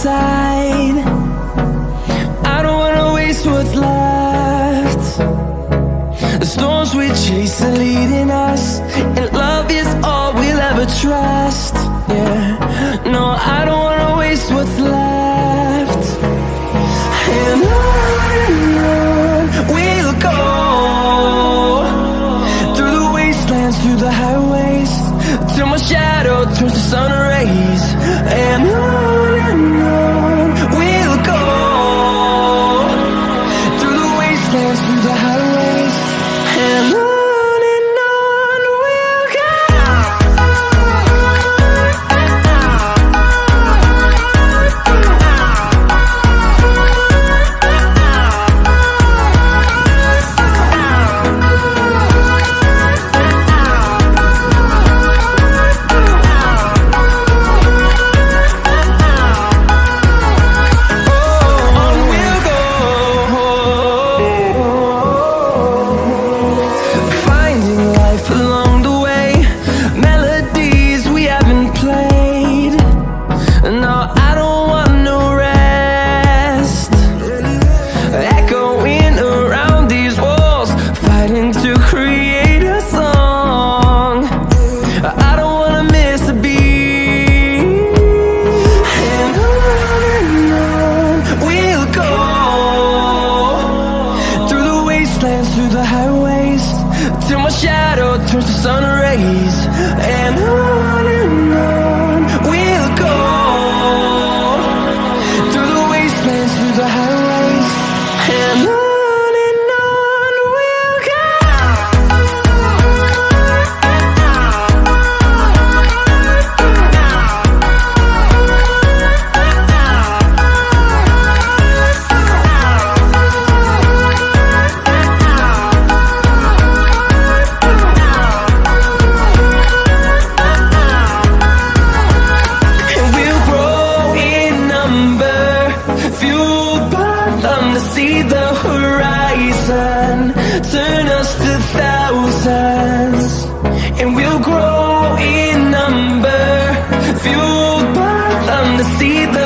side. I don't wanna waste what's left. The storms we chase are leading us, and love is all we'll ever trust. Yeah, no, I don't wanna waste what's left. And on we'll go, through the wastelands, through the highways, till my shadow turns to sun rays. And on we'll go, through the wastelands, through the highways, and on we'll go. Through the highways, till my shadow turns to sun rays. And on we'll go, through the wastelands, through the highways, and on we'll go. To see the horizon, turn us to thousands, and we'll grow in number, fueled by them to see the